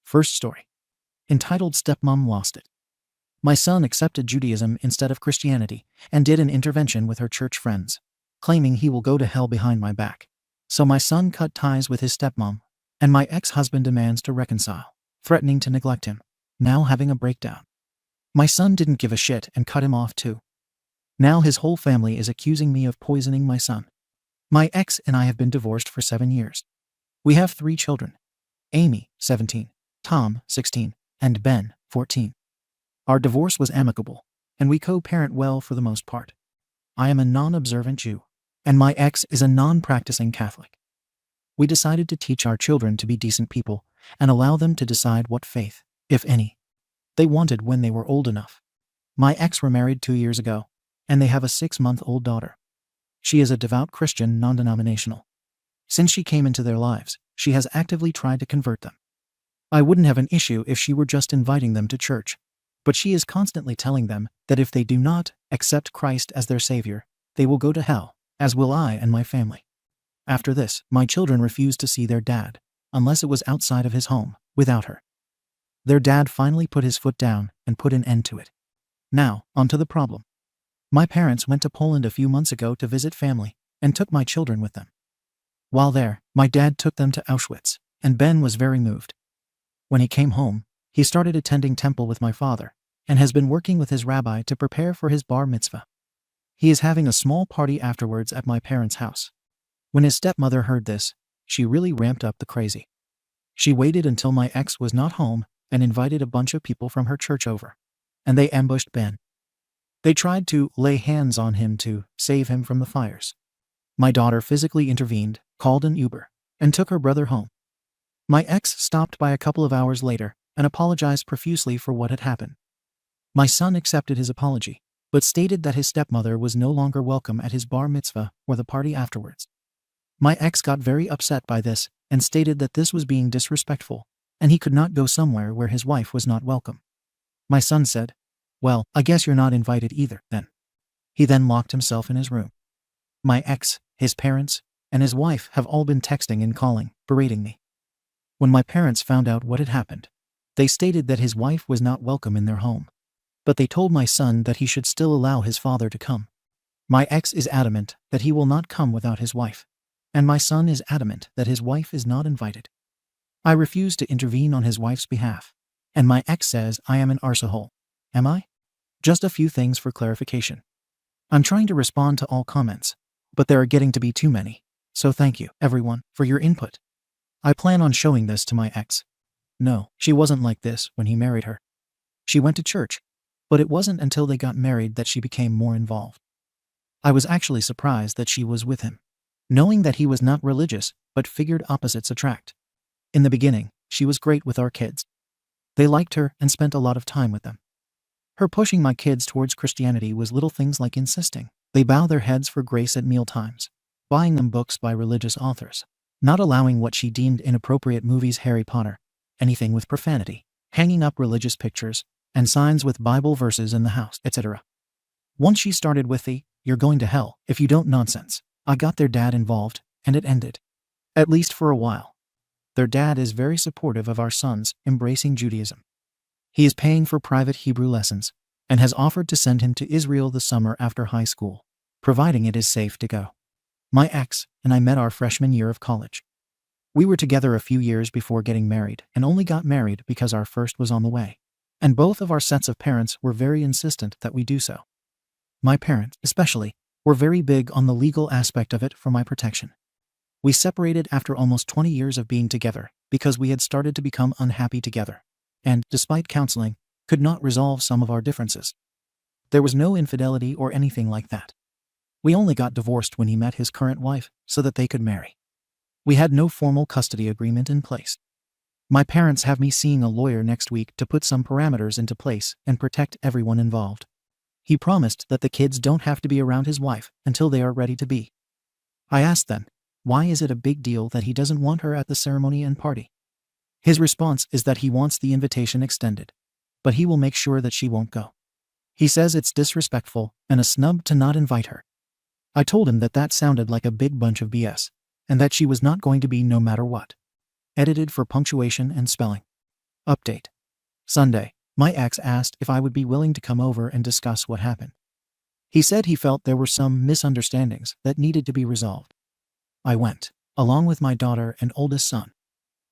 First story. Entitled Stepmom Lost It. My son accepted Judaism instead of Christianity and did an intervention with her church friends, claiming he will go to hell behind my back. So my son cut ties with his stepmom, and my ex-husband demands to reconcile, threatening to neglect him, now having a breakdown. My son didn't give a shit and cut him off too. Now his whole family is accusing me of poisoning my son. My ex and I have been divorced for 7 years. We have 3 children. Amy, 17, Tom, 16, and Ben, 14. Our divorce was amicable, and we co-parent well for the most part. I am a non-observant Jew, and my ex is a non-practicing Catholic. We decided to teach our children to be decent people and allow them to decide what faith, if any, they wanted when they were old enough. My ex were married 2 years ago, and they have a 6-month-old daughter. She is a devout Christian, non-denominational. Since she came into their lives, she has actively tried to convert them. I wouldn't have an issue if she were just inviting them to church, but she is constantly telling them that if they do not accept Christ as their savior, they will go to hell, as will I and my family. After this, my children refused to see their dad, unless it was outside of his home, without her. Their dad finally put his foot down and put an end to it. Now, onto the problem. My parents went to Poland a few months ago to visit family, and took my children with them. While there, my dad took them to Auschwitz, and Ben was very moved. When he came home, he started attending temple with my father, and has been working with his rabbi to prepare for his bar mitzvah. He is having a small party afterwards at my parents' house. When his stepmother heard this, she really ramped up the crazy. She waited until my ex was not home and invited a bunch of people from her church over, and they ambushed Ben. They tried to lay hands on him to save him from the fires. My daughter physically intervened, called an Uber, and took her brother home. My ex stopped by a couple of hours later and apologized profusely for what had happened. My son accepted his apology, but stated that his stepmother was no longer welcome at his bar mitzvah or the party afterwards. My ex got very upset by this and stated that this was being disrespectful, and he could not go somewhere where his wife was not welcome. My son said, "Well, I guess you're not invited either, then." He then locked himself in his room. My ex, his parents, and his wife have all been texting and calling, berating me. When my parents found out what had happened, they stated that his wife was not welcome in their home, but they told my son that he should still allow his father to come. My ex is adamant that he will not come without his wife, and my son is adamant that his wife is not invited. I refuse to intervene on his wife's behalf, and my ex says I am an arsehole. Am I? Just a few things for clarification. I'm trying to respond to all comments, but there are getting to be too many, so thank you, everyone, for your input. I plan on showing this to my ex. No, she wasn't like this when he married her. She went to church, but it wasn't until they got married that she became more involved. I was actually surprised that she was with him, knowing that he was not religious, but figured opposites attract. In the beginning, she was great with our kids. They liked her and spent a lot of time with them. Her pushing my kids towards Christianity was little things like insisting they bow their heads for grace at mealtimes, buying them books by religious authors, not allowing what she deemed inappropriate movies, Harry Potter, anything with profanity, hanging up religious pictures, and signs with Bible verses in the house, etc. Once she started with the "you're going to hell if you don't" nonsense, I got their dad involved, and it ended. At least for a while. Their dad is very supportive of our sons embracing Judaism. He is paying for private Hebrew lessons, and has offered to send him to Israel the summer after high school, providing it is safe to go. My ex and I met our freshman year of college. We were together a few years before getting married and only got married because our first was on the way, and both of our sets of parents were very insistent that we do so. My parents, especially, were very big on the legal aspect of it for my protection. We separated after almost 20 years of being together because we had started to become unhappy together, and, despite counseling, could not resolve some of our differences. There was no infidelity or anything like that. We only got divorced when he met his current wife so that they could marry. We had no formal custody agreement in place. My parents have me seeing a lawyer next week to put some parameters into place and protect everyone involved. He promised that the kids don't have to be around his wife until they are ready to be. I asked them, why is it a big deal that he doesn't want her at the ceremony and party? His response is that he wants the invitation extended, but he will make sure that she won't go. He says it's disrespectful and a snub to not invite her. I told him that that sounded like a big bunch of BS, and that she was not going to be no matter what. Edited for punctuation and spelling. Update. Sunday. My ex asked if I would be willing to come over and discuss what happened. He said he felt there were some misunderstandings that needed to be resolved. I went, along with my daughter and oldest son.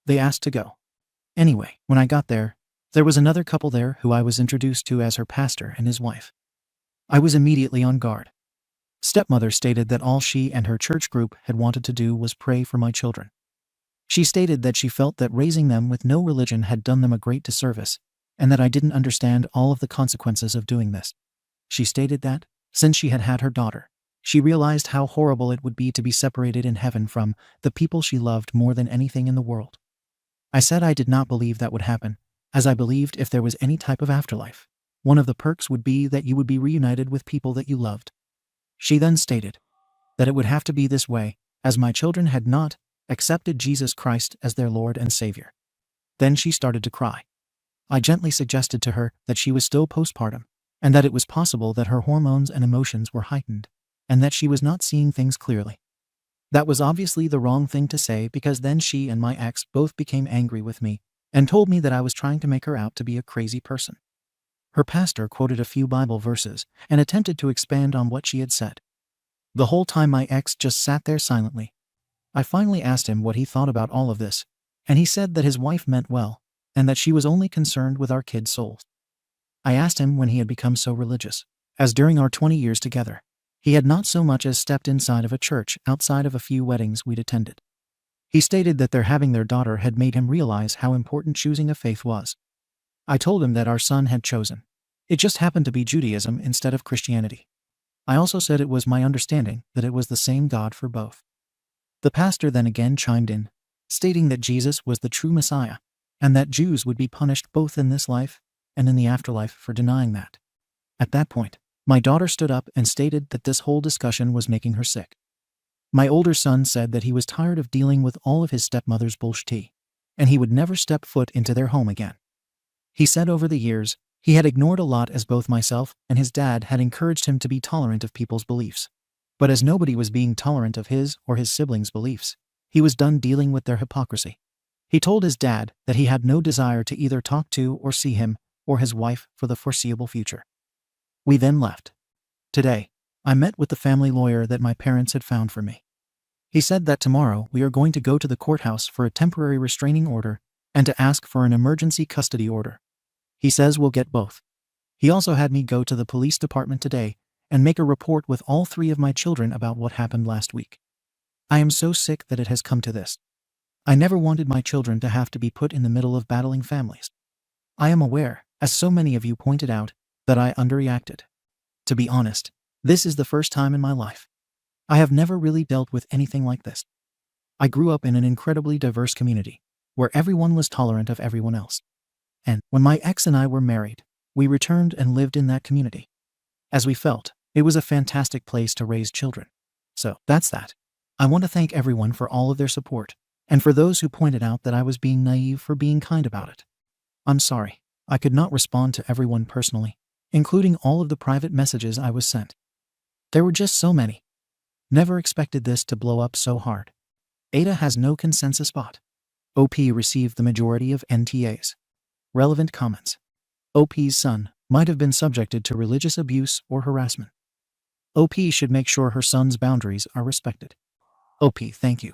They asked to go. Anyway, when I got there was another couple there who I was introduced to as her pastor and his wife. I was immediately on guard. Stepmother stated that all she and her church group had wanted to do was pray for my children. She stated that she felt that raising them with no religion had done them a great disservice, and that I didn't understand all of the consequences of doing this. She stated that, since she had had her daughter, she realized how horrible it would be to be separated in heaven from the people she loved more than anything in the world. I said I did not believe that would happen, as I believed if there was any type of afterlife, one of the perks would be that you would be reunited with people that you loved. She then stated that it would have to be this way, as my children had not accepted Jesus Christ as their Lord and Savior. Then she started to cry. I gently suggested to her that she was still postpartum, and that it was possible that her hormones and emotions were heightened, and that she was not seeing things clearly. That was obviously the wrong thing to say, because then she and my ex both became angry with me and told me that I was trying to make her out to be a crazy person. Her pastor quoted a few Bible verses and attempted to expand on what she had said. The whole time my ex just sat there silently. I finally asked him what he thought about all of this, and he said that his wife meant well, and that she was only concerned with our kids' souls. I asked him when he had become so religious, as during our 20 years together, he had not so much as stepped inside of a church outside of a few weddings we'd attended. He stated that their having their daughter had made him realize how important choosing a faith was. I told him that our son had chosen. It just happened to be Judaism instead of Christianity. I also said it was my understanding that it was the same God for both. The pastor then again chimed in, stating that Jesus was the true Messiah, and that Jews would be punished both in this life and in the afterlife for denying that. At that point, my daughter stood up and stated that this whole discussion was making her sick. My older son said that he was tired of dealing with all of his stepmother's bullshit, and he would never step foot into their home again. He said over the years, he had ignored a lot, as both myself and his dad had encouraged him to be tolerant of people's beliefs. But as nobody was being tolerant of his or his siblings' beliefs, he was done dealing with their hypocrisy. He told his dad that he had no desire to either talk to or see him or his wife for the foreseeable future. We then left. Today, I met with the family lawyer that my parents had found for me. He said that tomorrow we are going to go to the courthouse for a temporary restraining order and to ask for an emergency custody order. He says we'll get both. He also had me go to the police department today and make a report with all 3 of my children about what happened last week. I am so sick that it has come to this. I never wanted my children to have to be put in the middle of battling families. I am aware, as so many of you pointed out, that I underreacted. To be honest, this is the first time in my life. I have never really dealt with anything like this. I grew up in an incredibly diverse community, where everyone was tolerant of everyone else. And when my ex and I were married, we returned and lived in that community. As we felt, it was a fantastic place to raise children. So, that's that. I want to thank everyone for all of their support, and for those who pointed out that I was being naive for being kind about it. I'm sorry, I could not respond to everyone personally, including all of the private messages I was sent. There were just so many. Never expected this to blow up so hard. Ada has no consensus bot. OP received the majority of NTAs. Relevant comments. OP's son might have been subjected to religious abuse or harassment. OP should make sure her son's boundaries are respected. OP, thank you.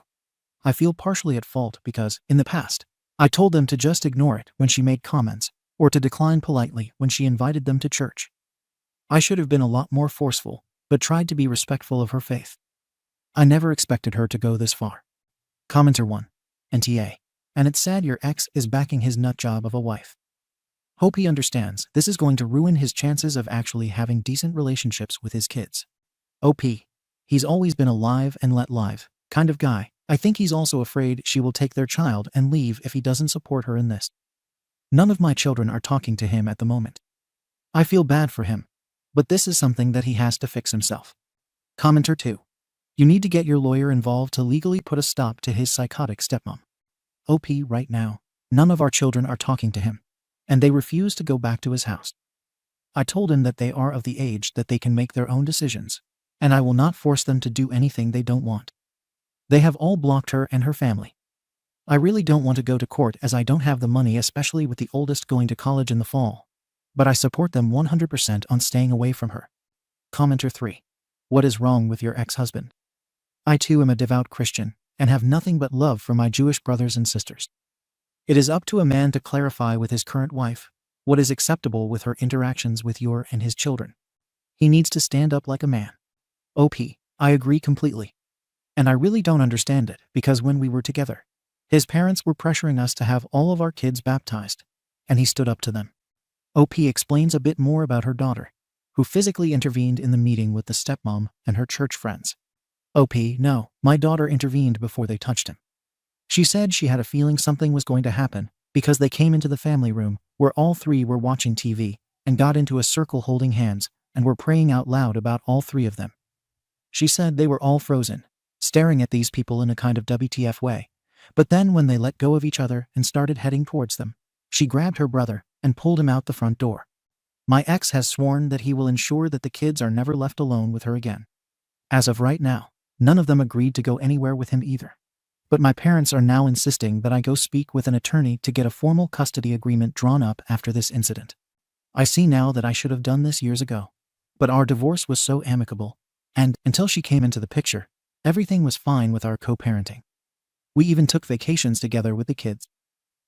I feel partially at fault because, in the past, I told them to just ignore it when she made comments, or to decline politely when she invited them to church. I should have been a lot more forceful, but tried to be respectful of her faith. I never expected her to go this far. Commenter 1. NTA. And it's sad your ex is backing his nut job of a wife. Hope he understands this is going to ruin his chances of actually having decent relationships with his kids. OP. He's always been a live and let live kind of guy. I think he's also afraid she will take their child and leave if he doesn't support her in this. None of my children are talking to him at the moment. I feel bad for him, but this is something that he has to fix himself. Commenter 2. You need to get your lawyer involved to legally put a stop to his psychotic stepmom. OP, right now, none of our children are talking to him, and they refuse to go back to his house. I told him that they are of the age that they can make their own decisions, and I will not force them to do anything they don't want. They have all blocked her and her family. I really don't want to go to court as I don't have the money, especially with the oldest going to college in the fall. But I support them 100% on staying away from her. Commenter 3. What is wrong with your ex-husband? I too am a devout Christian and have nothing but love for my Jewish brothers and sisters. It is up to a man to clarify with his current wife what is acceptable with her interactions with your and his children. He needs to stand up like a man. OP, I agree completely. And I really don't understand it because when we were together, his parents were pressuring us to have all of our kids baptized, and he stood up to them. OP explains a bit more about her daughter, who physically intervened in the meeting with the stepmom and her church friends. OP, no, my daughter intervened before they touched him. She said she had a feeling something was going to happen because they came into the family room where all three were watching TV and got into a circle holding hands and were praying out loud about all three of them. She said they were all frozen, staring at these people in a kind of WTF way. But then when they let go of each other and started heading towards them, she grabbed her brother and pulled him out the front door. My ex has sworn that he will ensure that the kids are never left alone with her again. As of right now, none of them agreed to go anywhere with him either. But my parents are now insisting that I go speak with an attorney to get a formal custody agreement drawn up after this incident. I see now that I should have done this years ago. But our divorce was so amicable, and until she came into the picture, everything was fine with our co-parenting. We even took vacations together with the kids.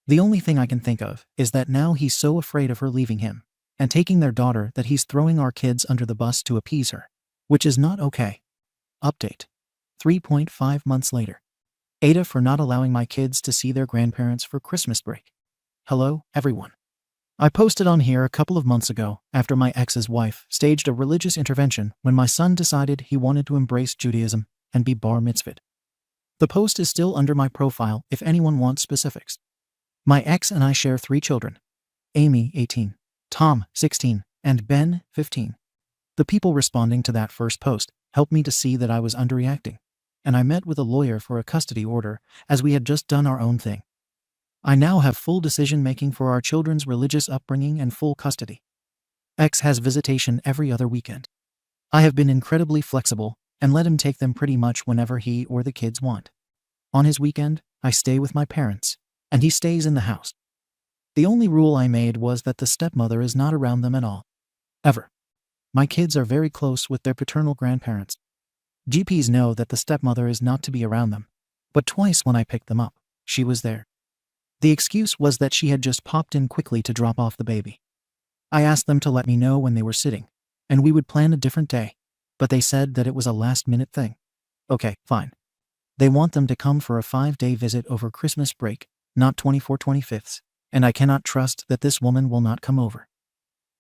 The only thing I can think of is that now he's so afraid of her leaving him and taking their daughter that he's throwing our kids under the bus to appease her, which is not okay. Update. 3.5 months later. Ada for not allowing my kids to see their grandparents for Christmas break. Hello, everyone. I posted on here a couple of months ago after my ex's wife staged a religious intervention when my son decided he wanted to embrace Judaism and be bar mitzvahed. The post is still under my profile if anyone wants specifics. My ex and I share 3 children. Amy, 18, Tom, 16, and Ben, 15. The people responding to that first post helped me to see that I was underreacting, and I met with a lawyer for a custody order as we had just done our own thing. I now have full decision-making for our children's religious upbringing and full custody. X has visitation every other weekend. I have been incredibly flexible and let him take them pretty much whenever he or the kids want. On his weekend, I stay with my parents, and he stays in the house. The only rule I made was that the stepmother is not around them at all. Ever. My kids are very close with their paternal grandparents. GPs know that the stepmother is not to be around them, but twice when I picked them up, she was there. The excuse was that she had just popped in quickly to drop off the baby. I asked them to let me know when they were sitting, and we would plan a different day, but they said that it was a last-minute thing. Okay, fine. They want them to come for a 5-day visit over Christmas break, not 24/25, and I cannot trust that this woman will not come over.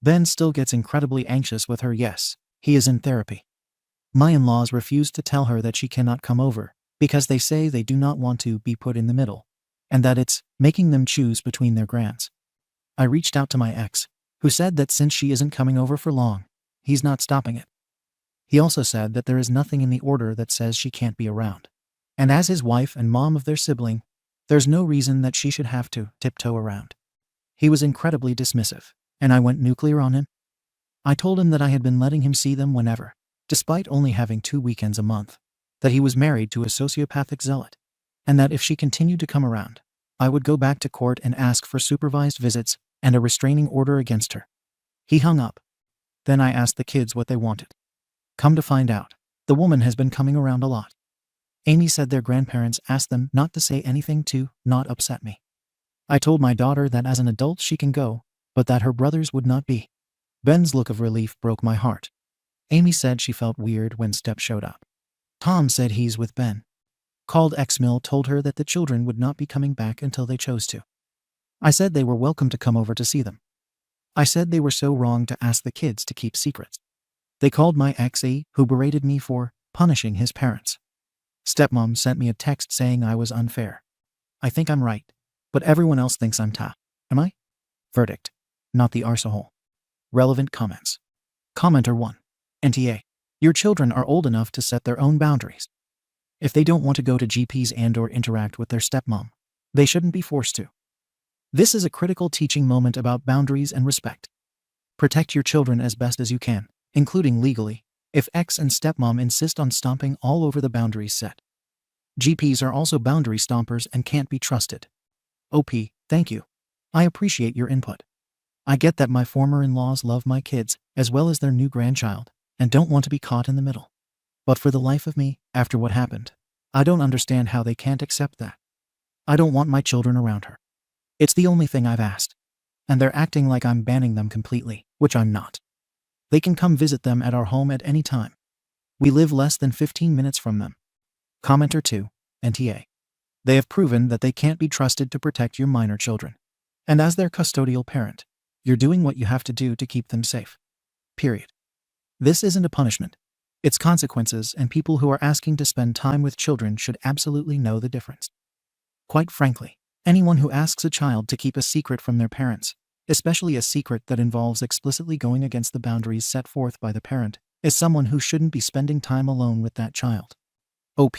Ben still gets incredibly anxious with her. Yes, he is in therapy. My in-laws refuse to tell her that she cannot come over because they say they do not want to be put in the middle, and that it's making them choose between their grands. I reached out to my ex, who said that since she isn't coming over for long, he's not stopping it. He also said that there is nothing in the order that says she can't be around, and as his wife and mom of their sibling, there's no reason that she should have to tiptoe around. He was incredibly dismissive, and I went nuclear on him. I told him that I had been letting him see them whenever, despite only having 2 weekends a month, that he was married to a sociopathic zealot, and that if she continued to come around, I would go back to court and ask for supervised visits and a restraining order against her. He hung up. Then I asked the kids what they wanted. Come to find out, the woman has been coming around a lot. Amy said their grandparents asked them not to say anything to not upset me. I told my daughter that as an adult she can go, but that her brothers would not be. Ben's look of relief broke my heart. Amy said she felt weird when Step showed up. Tom said he's with Ben. Called X-Mill told her that the children would not be coming back until they chose to. I said they were welcome to come over to see them. I said they were so wrong to ask the kids to keep secrets. They called my ex a who berated me for punishing his parents. Stepmom sent me a text saying I was unfair. I think I'm right, but everyone else thinks I'm tough. Am I? Verdict. Not the arsehole. Relevant comments. Commenter 1. NTA. Your children are old enough to set their own boundaries. If they don't want to go to GPs and/or interact with their stepmom, they shouldn't be forced to. This is a critical teaching moment about boundaries and respect. Protect your children as best as you can, including legally, if ex and stepmom insist on stomping all over the boundaries set. GPs are also boundary stompers and can't be trusted. OP, thank you. I appreciate your input. I get that my former in-laws love my kids as well as their new grandchild and don't want to be caught in the middle. But for the life of me, after what happened, I don't understand how they can't accept that. I don't want my children around her. It's the only thing I've asked. And they're acting like I'm banning them completely, which I'm not. They can come visit them at our home at any time. We live less than 15 minutes from them. Commenter 2, NTA. They have proven that they can't be trusted to protect your minor children. And as their custodial parent, you're doing what you have to do to keep them safe. Period. This isn't a punishment. It's consequences, and people who are asking to spend time with children should absolutely know the difference. Quite frankly, anyone who asks a child to keep a secret from their parents, especially a secret that involves explicitly going against the boundaries set forth by the parent, is someone who shouldn't be spending time alone with that child. OP.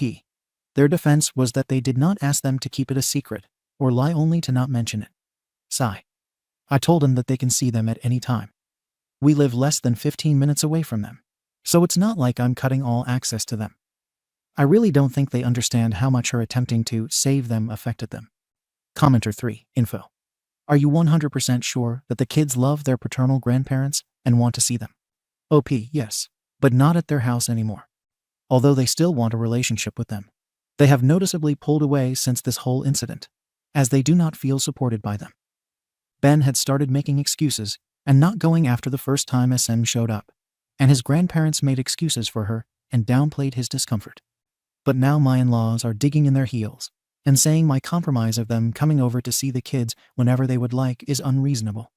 Their defense was that they did not ask them to keep it a secret, or lie only to not mention it. Sigh. I told them that they can see them at any time. We live less than 15 minutes away from them, so it's not like I'm cutting all access to them. I really don't think they understand how much her attempting to save them affected them. Commenter 3, info. Are you 100% sure that the kids love their paternal grandparents and want to see them? OP, yes, but not at their house anymore. Although they still want a relationship with them. They have noticeably pulled away since this whole incident, as they do not feel supported by them. Ben had started making excuses and not going after the first time SM showed up, and his grandparents made excuses for her and downplayed his discomfort. But now my in-laws are digging in their heels and saying my compromise of them coming over to see the kids whenever they would like is unreasonable.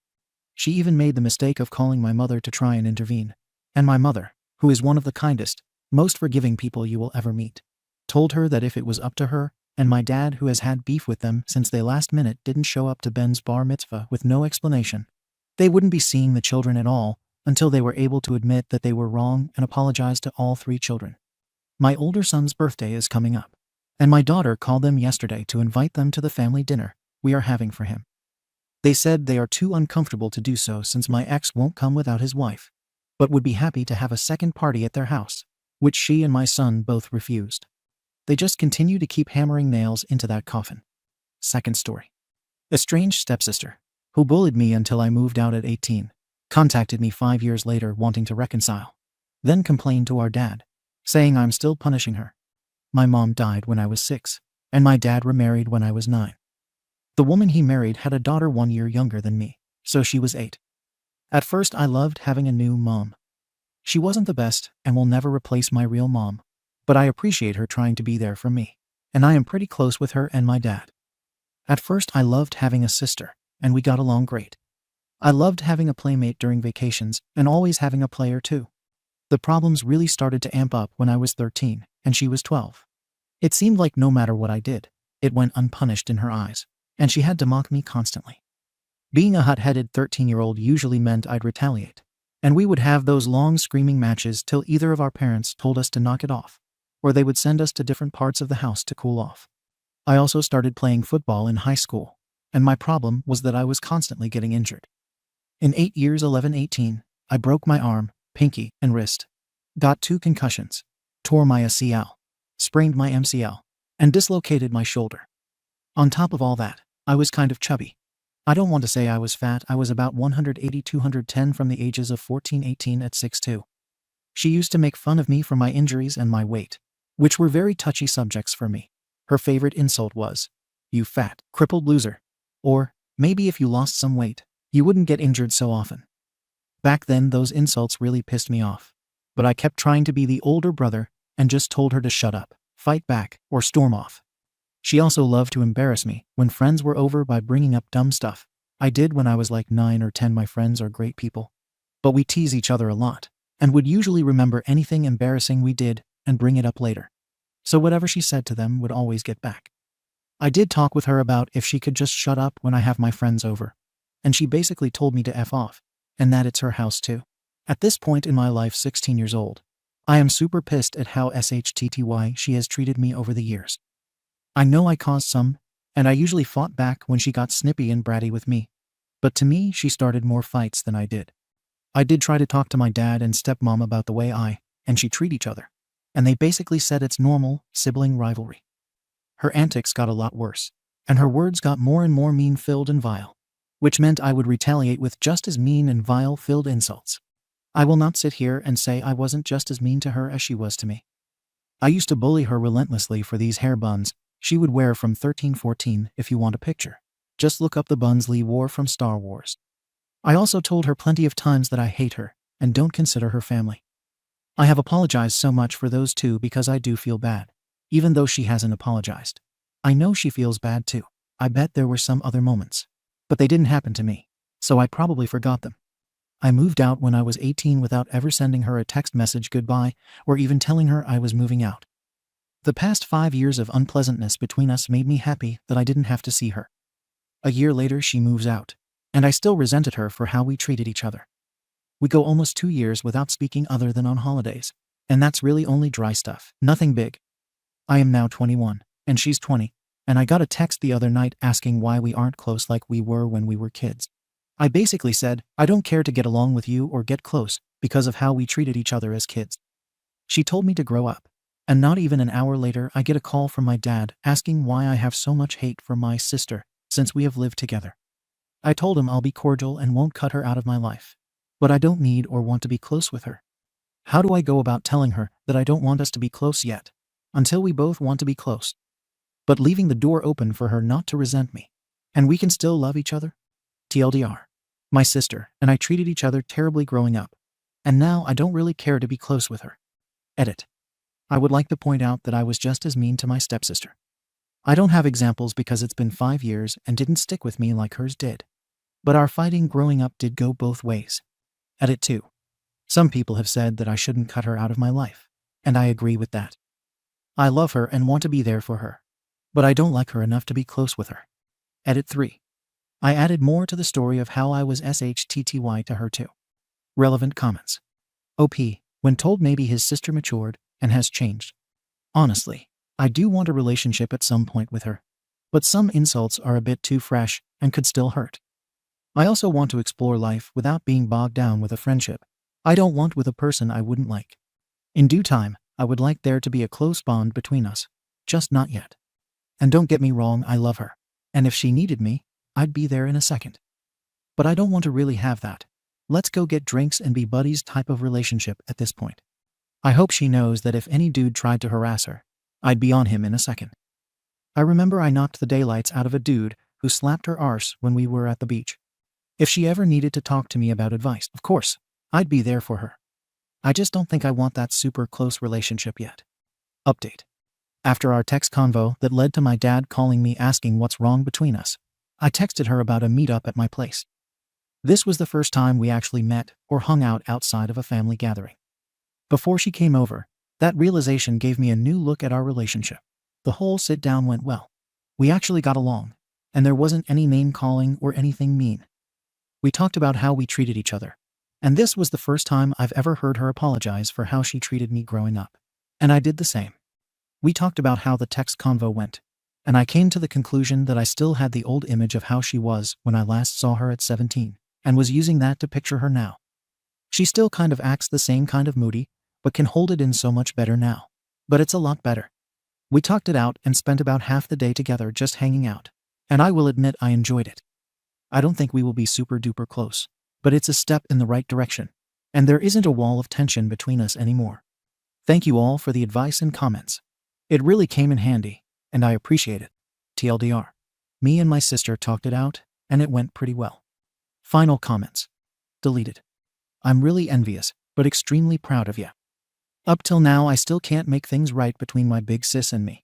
She even made the mistake of calling my mother to try and intervene, and my mother, who is one of the kindest, most forgiving people you will ever meet, told her that if it was up to her, and my dad, who has had beef with them since they last minute didn't show up to Ben's bar mitzvah with no explanation, they wouldn't be seeing the children at all until they were able to admit that they were wrong and apologize to all 3 children. My older son's birthday is coming up, and my daughter called them yesterday to invite them to the family dinner we are having for him. They said they are too uncomfortable to do so since my ex won't come without his wife, but would be happy to have a second party at their house, which she and my son both refused. They just continue to keep hammering nails into that coffin. Second story. Estranged stepsister, who bullied me until I moved out at 18, contacted me 5 years later wanting to reconcile, then complained to our dad, saying I'm still punishing her. My mom died when I was 6, and my dad remarried when I was 9. The woman he married had a daughter 1 year younger than me, so she was 8. At first I loved having a new mom. She wasn't the best and will never replace my real mom, but I appreciate her trying to be there for me, and I am pretty close with her and my dad. At first I loved having a sister, and we got along great. I loved having a playmate during vacations and always having a player too. The problems really started to amp up when I was 13 and she was 12. It seemed like no matter what I did, it went unpunished in her eyes, and she had to mock me constantly. Being a hot-headed 13-year-old usually meant I'd retaliate, and we would have those long screaming matches till either of our parents told us to knock it off, or they would send us to different parts of the house to cool off. I also started playing football in high school, and my problem was that I was constantly getting injured. In 8 years 11-18, I broke my arm, pinky, and wrist, got 2 concussions, tore my ACL, sprained my MCL, and dislocated my shoulder. On top of all that, I was kind of chubby. I don't want to say I was fat, I was about 180-210 from the ages of 14-18 at 6'2". She used to make fun of me for my injuries and my weight, which were very touchy subjects for me. Her favorite insult was, "You fat, crippled loser." Or, maybe if you lost some weight, you wouldn't get injured so often. Back then those insults really pissed me off, but I kept trying to be the older brother and just told her to shut up, fight back, or storm off. She also loved to embarrass me when friends were over by bringing up dumb stuff I did when I was like 9 or 10. My friends are great people, but we tease each other a lot, and would usually remember anything embarrassing we did and bring it up later. So whatever she said to them would always get back. I did talk with her about if she could just shut up when I have my friends over, and she basically told me to F off, and that it's her house too. At this point in my life, 16 years old, I am super pissed at how shtty she has treated me over the years. I know I caused some, and I usually fought back when she got snippy and bratty with me, but to me she started more fights than I did. I did try to talk to my dad and stepmom about the way and she treat each other, and they basically said it's normal sibling rivalry. Her antics got a lot worse, and her words got more and more mean-filled and vile, which meant I would retaliate with just as mean and vile-filled insults. I will not sit here and say I wasn't just as mean to her as she was to me. I used to bully her relentlessly for these hair buns she would wear from 1314. If you want a picture, just look up the buns Lee wore from Star Wars. I also told her plenty of times that I hate her and don't consider her family. I have apologized so much for those two because I do feel bad, even though she hasn't apologized. I know she feels bad too. I bet there were some other moments, but they didn't happen to me, so I probably forgot them. I moved out when I was 18 without ever sending her a text message goodbye or even telling her I was moving out. The past 5 years of unpleasantness between us made me happy that I didn't have to see her. A year later she moves out, and I still resented her for how we treated each other. We go almost 2 years without speaking other than on holidays, and that's really only dry stuff, nothing big. I am now 21, and she's 20, and I got a text the other night asking why we aren't close like we were when we were kids. I basically said, I don't care to get along with you or get close because of how we treated each other as kids. She told me to grow up, and not even an hour later I get a call from my dad asking why I have so much hate for my sister since we have lived together. I told him I'll be cordial and won't cut her out of my life, but I don't need or want to be close with her. How do I go about telling her that I don't want us to be close yet, until we both want to be close, but leaving the door open for her not to resent me, and we can still love each other? TLDR. My sister and I treated each other terribly growing up, and now I don't really care to be close with her. Edit. I would like to point out that I was just as mean to my stepsister. I don't have examples because it's been 5 years and didn't stick with me like hers did. But our fighting growing up did go both ways. Edit 2. Some people have said that I shouldn't cut her out of my life, and I agree with that. I love her and want to be there for her, but I don't like her enough to be close with her. Edit 3. I added more to the story of how I was SHTTY to her too. Relevant comments. OP, when told maybe his sister matured and has changed. Honestly, I do want a relationship at some point with her, but some insults are a bit too fresh and could still hurt. I also want to explore life without being bogged down with a friendship I don't want with a person I wouldn't like. In due time, I would like there to be a close bond between us, just not yet. And don't get me wrong, I love her, and if she needed me, I'd be there in a second. But I don't want to really have that let's go get drinks and be buddies type of relationship at this point. I hope she knows that if any dude tried to harass her, I'd be on him in a second. I remember I knocked the daylights out of a dude who slapped her arse when we were at the beach. If she ever needed to talk to me about advice, of course, I'd be there for her. I just don't think I want that super close relationship yet. Update. After our text convo that led to my dad calling me asking what's wrong between us, I texted her about a meetup at my place. This was the first time we actually met or hung out outside of a family gathering. Before she came over, that realization gave me a new look at our relationship. The whole sit-down went well. We actually got along, and there wasn't any name-calling or anything mean. We talked about how we treated each other, and this was the first time I've ever heard her apologize for how she treated me growing up. And I did the same. We talked about how the text convo went, and I came to the conclusion that I still had the old image of how she was when I last saw her at 17, and was using that to picture her now. She still kind of acts the same kind of moody, but can hold it in so much better now. But it's a lot better. We talked it out and spent about half the day together just hanging out, and I will admit I enjoyed it. I don't think we will be super duper close, but it's a step in the right direction, and there isn't a wall of tension between us anymore. Thank you all for the advice and comments. It really came in handy, and I appreciate it. TLDR. Me and my sister talked it out, and it went pretty well. Final comments. Deleted. I'm really envious, but extremely proud of you. Up till now I still can't make things right between my big sis and me.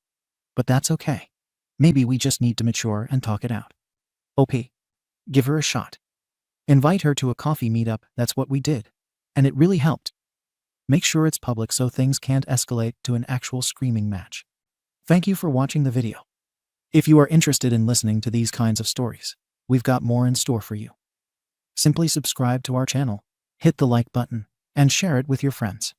But that's okay. Maybe we just need to mature and talk it out. OP. Give her a shot. Invite her to a coffee meetup, that's what we did. And it really helped. Make sure it's public so things can't escalate to an actual screaming match. Thank you for watching the video. If you are interested in listening to these kinds of stories, we've got more in store for you. Simply subscribe to our channel, hit the like button, and share it with your friends.